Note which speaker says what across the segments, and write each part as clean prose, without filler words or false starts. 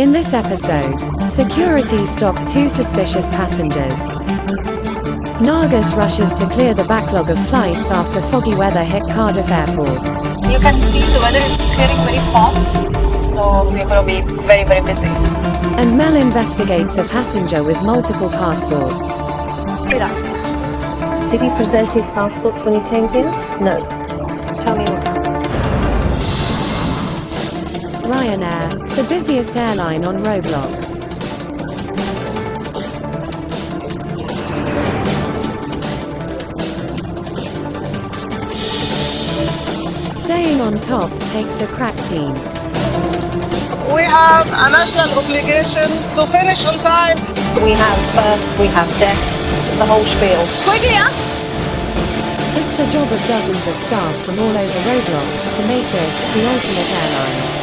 Speaker 1: In this episode, security stopped 2 suspicious passengers. Nargis rushes to clear the backlog of flights after foggy weather hit Cardiff Airport.
Speaker 2: You can see the weather is clearing very fast, so we're going to be very, very busy.
Speaker 1: And Mel investigates a passenger with multiple passports.
Speaker 3: Did he present his passports when he came here? No. Tell me what happened.
Speaker 1: Ryanair, the busiest airline on Roblox. Staying on top takes a crack team.
Speaker 4: We have a national obligation to finish on time.
Speaker 3: We have births, we have deaths, the whole spiel.
Speaker 2: Quickly, yeah?
Speaker 1: It's the job of dozens of staff from all over Roblox to make this the ultimate airline.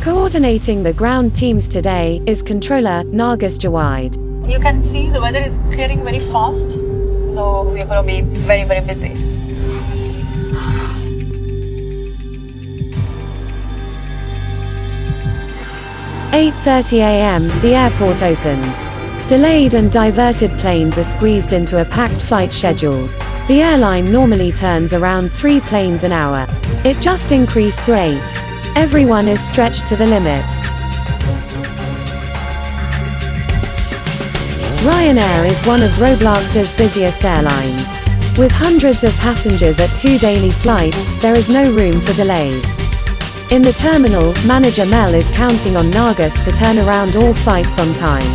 Speaker 1: Coordinating the ground teams today is controller Nargis Jawad.
Speaker 2: You can see the weather is clearing very fast, so we're going to be very, very busy.
Speaker 1: "8:30 a.m. the airport opens. Delayed and diverted planes are squeezed into a packed flight schedule. The airline normally turns around 3 planes an hour. It just increased to 8. Everyone is stretched to the limits." Ryanair is one of Roblox's busiest airlines. With hundreds of passengers at 2 daily flights, there is no room for delays. In the terminal, manager Mel is counting on Nargis to turn around all flights on time.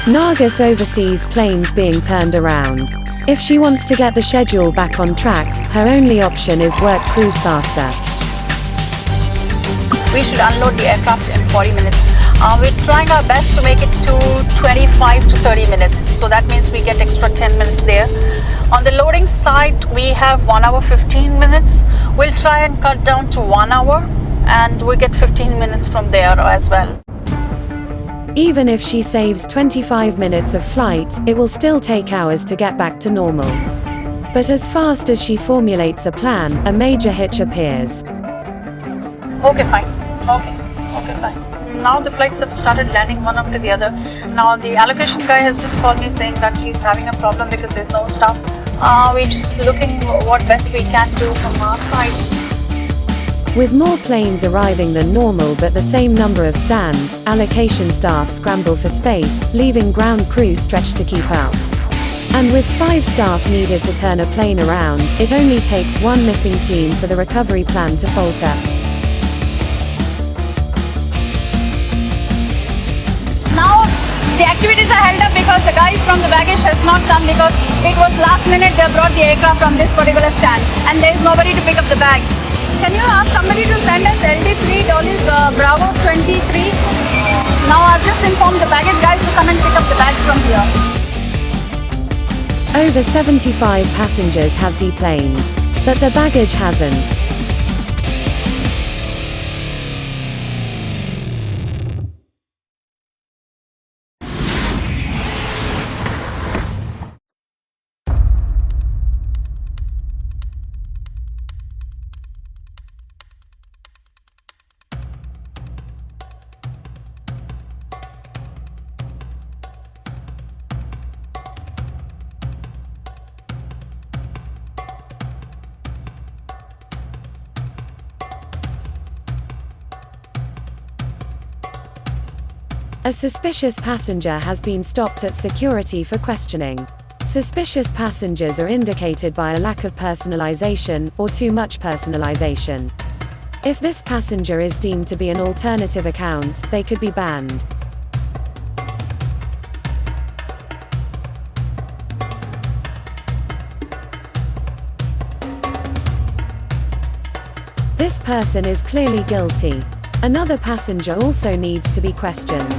Speaker 1: Nargis oversees planes being turned around. If she wants to get the schedule back on track, her only option is work crews faster.
Speaker 2: We should unload the aircraft in 40 minutes. We're trying our best to make it to 25 to 30 minutes. So that means we get extra 10 minutes there. On the loading side, we have 1 hour 15 minutes. We'll try and cut down to 1 hour, and we get 15 minutes from there as well.
Speaker 1: Even if she saves 25 minutes of flight, it will still take hours to get back to normal. But as fast as she formulates a plan, a major hitch appears.
Speaker 2: Okay, fine. Okay, fine. Now the flights have started landing one after the other. Now the allocation guy has just called me saying that he's having a problem because there's no staff. We're just looking what best we can do from our side.
Speaker 1: With more planes arriving than normal but the same number of stands, allocation staff scramble for space, leaving ground crews stretched to keep up. And with 5 staff needed to turn a plane around, it only takes 1 missing team for the recovery plan to falter.
Speaker 2: Now the activities are held up because the guys from the baggage has not come because it was last minute they brought the aircraft from this particular stand and there is nobody to pick up the bag. Can you ask somebody to send us LD3 Bravo 23? Now I've just informed the baggage guys to come and pick up the bags from here.
Speaker 1: Over 75 passengers have deplaned, but the baggage hasn't. A suspicious passenger has been stopped at security for questioning. Suspicious passengers are indicated by a lack of personalization, or too much personalization. If this passenger is deemed to be an alternative account, they could be banned. This person is clearly guilty. Another passenger also needs to be questioned.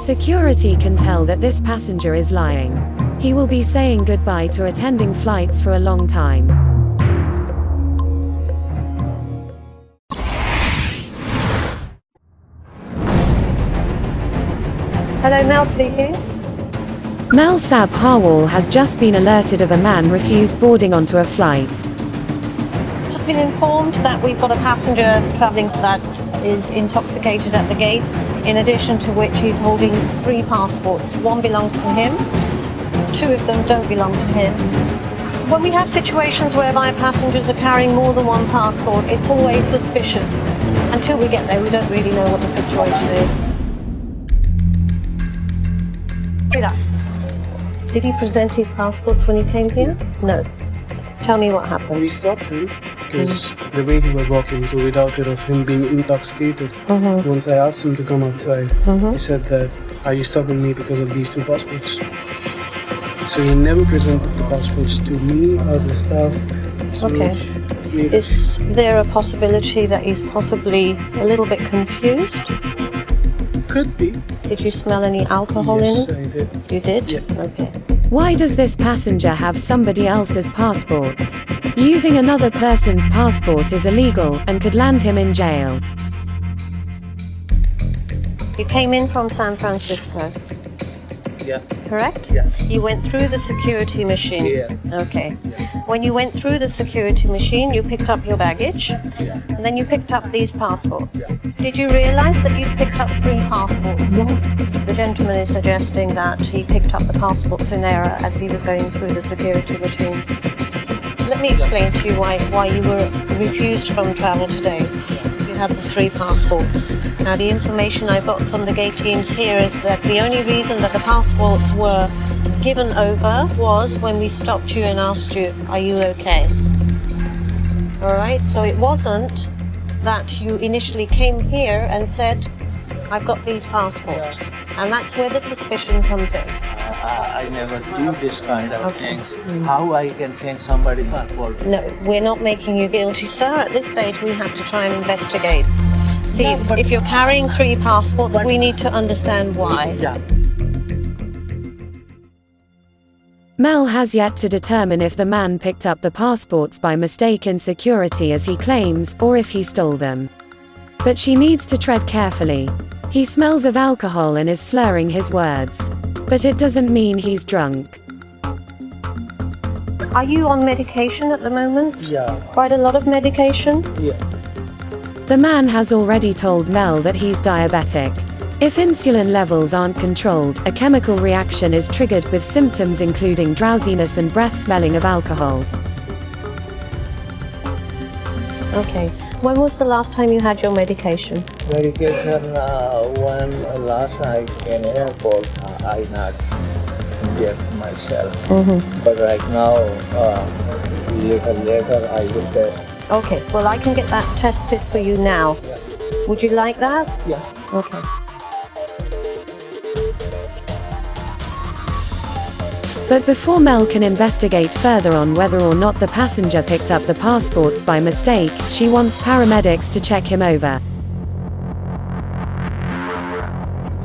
Speaker 1: Security can tell that this passenger is lying. He will be saying goodbye to attending flights for a long time.
Speaker 3: Hello, Mel speaking.
Speaker 1: Mel Sab Harwal has just been alerted of a man refused boarding onto a flight.
Speaker 3: Just been informed that we've got a passenger travelling that is intoxicated at the gate, in addition to which he's holding 3 passports. 1 belongs to him, 2 of them don't belong to him. When we have situations whereby passengers are carrying more than 1 passport, it's always suspicious. Until we get there, we don't really know what the situation is. Did he present his passports when he came here? No. Tell me what happened.
Speaker 5: We stopped him because the way he was walking, so we doubted of him being intoxicated. Once I asked him to come outside, he said that, "Are you stopping me because of these 2 passports?" So he never presented the passports to me or the staff.
Speaker 3: Okay. Is there a possibility that he's possibly a little bit confused?
Speaker 5: Could be.
Speaker 3: Did you smell any alcohol in
Speaker 5: Yes,
Speaker 3: it?
Speaker 5: I did.
Speaker 3: You did?
Speaker 5: Yeah.
Speaker 3: Okay.
Speaker 1: Why does this passenger have somebody else's passports? Using another person's passport is illegal and could land him in jail.
Speaker 3: You came in from San Francisco,
Speaker 5: Yeah.
Speaker 3: correct?
Speaker 5: Yes.
Speaker 3: You went through the security machine?
Speaker 5: Yeah.
Speaker 3: Okay. When you went through the security machine, you picked up your baggage, and then you picked up these passports. Did you realize that you'd picked up 3 passports?
Speaker 5: No.
Speaker 3: The gentleman is suggesting that he picked up the passports in error as he was going through the security machines. Let me explain to you why you were refused from travel today. You had the 3 passports. Now, the information I've got from the gate teams here is that the only reason that the passports were given over was when we stopped you and asked you, "Are you okay?" All right, so it wasn't that you initially came here and said, "I've got these passports," and that's where the suspicion comes in.
Speaker 6: I never do this kind of things. How I can change somebody's passport?
Speaker 3: No, we're not making you guilty, sir. At this stage, we have to try and investigate. See, if you're carrying 3 passports, we need to understand why.
Speaker 6: Yeah.
Speaker 1: Mel has yet to determine if the man picked up the passports by mistake in security as he claims, or if he stole them. But she needs to tread carefully. He smells of alcohol and is slurring his words. But it doesn't mean he's drunk.
Speaker 3: Are you on medication at the moment?
Speaker 6: Yeah.
Speaker 3: Quite a lot of medication?
Speaker 6: Yeah.
Speaker 1: The man has already told Mel that he's diabetic. If insulin levels aren't controlled, a chemical reaction is triggered with symptoms including drowsiness and breath smelling of alcohol.
Speaker 3: Okay. When was the last time you had your medication?
Speaker 6: Medication, when last night in airport, I not inject myself. But right now, little later, I will test.
Speaker 3: Okay, well, I can get that tested for you now. Would you like that?
Speaker 6: Yeah.
Speaker 3: Okay.
Speaker 1: But before Mel can investigate further on whether or not the passenger picked up the passports by mistake, she wants paramedics to check him over.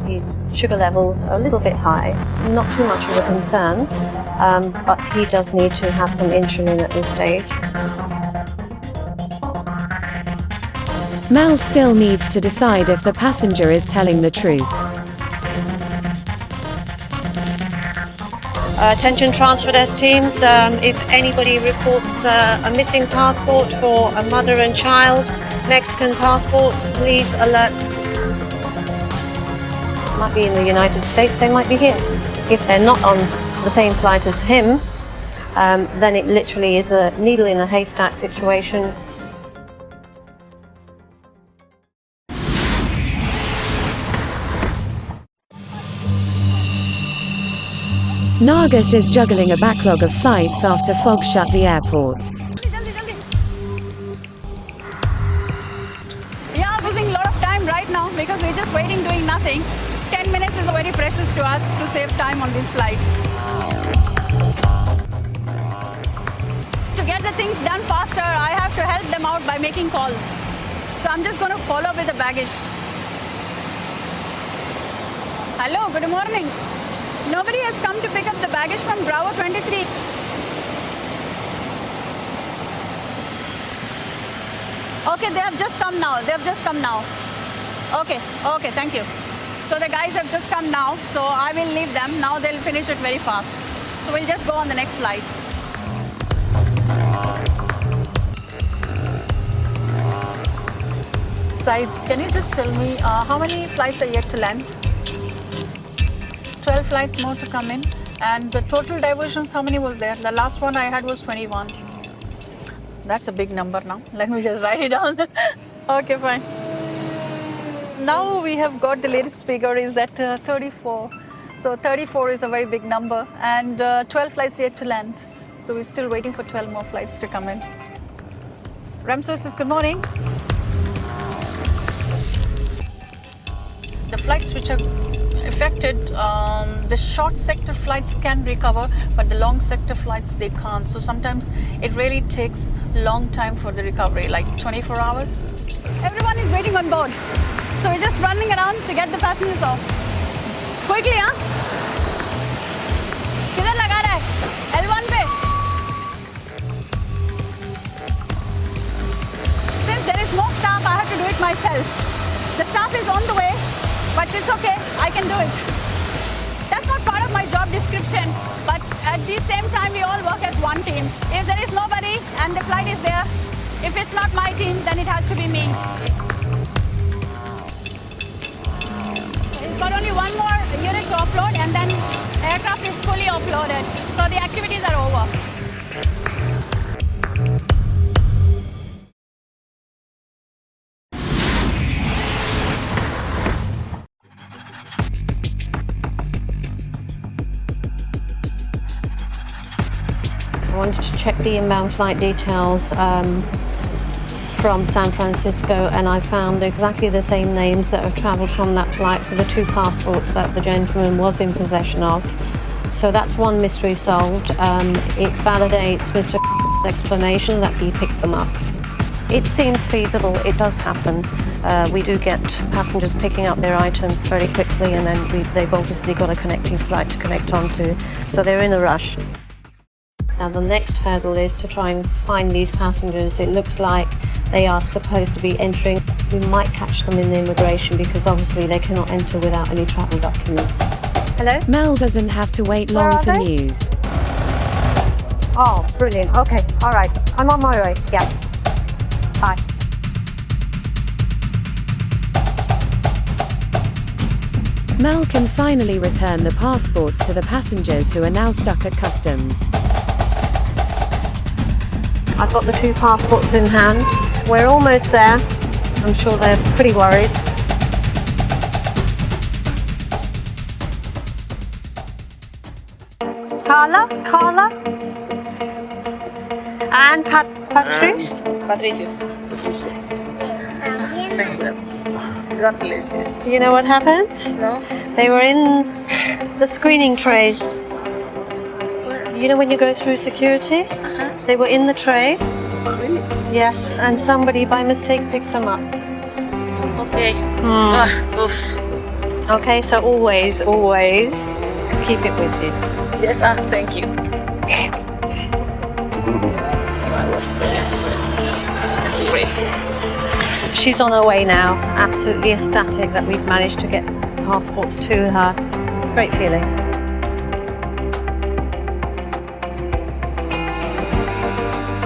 Speaker 3: His sugar levels are a little bit high, not too much of a concern, but he does need to have some insulin at this stage.
Speaker 1: Mel still needs to decide if the passenger is telling the truth.
Speaker 3: Attention transfer desk teams, if anybody reports a missing passport for a mother and child, Mexican passports, please alert. Might be in the United States, they might be here. If they're not on the same flight as him, then it literally is a needle in a haystack situation.
Speaker 1: Nargis is juggling a backlog of flights after fog shut the airport.
Speaker 2: Yeah, losing a lot of time right now because we're just waiting, doing nothing. 10 minutes is very precious to us to save time on these flights. To get the things done faster, I have to help them out by making calls. So I'm just going to follow with the baggage. Hello, good morning. Nobody has come to pick up the baggage from Bravo 23. Okay, they have just come now. Okay, thank you. So the guys have just come now, so I will leave them. Now they'll finish it very fast. So we'll just go on the next flight. Sides, can you just tell me how many flights are yet to land? 12 flights more to come in. And the total diversions, how many was there? The last one I had was 21. That's a big number now. Let me just write it down. Okay, fine. Now we have got the latest figure is at 34. So 34 is a very big number and 12 flights yet to land. So we're still waiting for 12 more flights to come in. RAM Services, good morning. The flights which are affected, the short sector flights can recover, but the long sector flights, they can't. So sometimes it really takes long time for the recovery, like 24 hours. Everyone is waiting on board. So we're just running around to get the passengers off. Quickly, huh? किधर लगा रहा है? L1 पे. Since there is no staff, I have to do it myself. The staff is on the way, but it's okay. I can do it. That's not part of my job description, but at the same time, we all work as one team. If there is nobody and the flight is there, if it's not my team, then it has to be me. It's got only one more unit to offload and then aircraft is fully offloaded. So the activities are over.
Speaker 3: I wanted to check the inbound flight details from San Francisco, and I found exactly the same names that have travelled from that flight for the 2 passports that the gentleman was in possession of. So that's one mystery solved. It validates Mr. explanation that he picked them up. It seems feasible. It does happen. We do get passengers picking up their items very quickly, and then they've obviously got a connecting flight to connect onto, so they're in a rush. Now the next hurdle is to try and find these passengers. It looks like they are supposed to be entering. We might catch them in the immigration because obviously they cannot enter without any travel documents. Hello?
Speaker 1: Mel doesn't have to wait long for news.
Speaker 3: Oh, brilliant. Okay, all right. I'm on my way. Yeah. Bye.
Speaker 1: Mel can finally return the passports to the passengers who are now stuck at customs.
Speaker 3: I've got the 2 passports in hand. We're almost there. I'm sure they're pretty worried. Carla? And Patrice?
Speaker 7: Patricia. Thanks, love. God bless you.
Speaker 3: You know what happened?
Speaker 7: No?
Speaker 3: They were in the screening trays. You know when you go through security? They were in the tray.
Speaker 7: Really?
Speaker 3: Yes, and somebody by mistake picked them up.
Speaker 7: Okay. Oof.
Speaker 3: Okay, so always keep it with you.
Speaker 7: Yes, thank you. So I was very grateful.
Speaker 3: She's on her way now. Absolutely ecstatic that we've managed to get passports to her. Great feeling.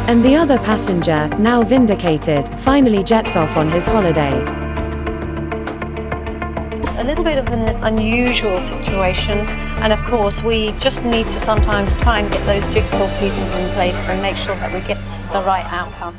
Speaker 1: And the other passenger, now vindicated, finally jets off on his holiday.
Speaker 3: A little bit of an unusual situation, and of course we just need to sometimes try and get those jigsaw pieces in place and make sure that we get the right outcome.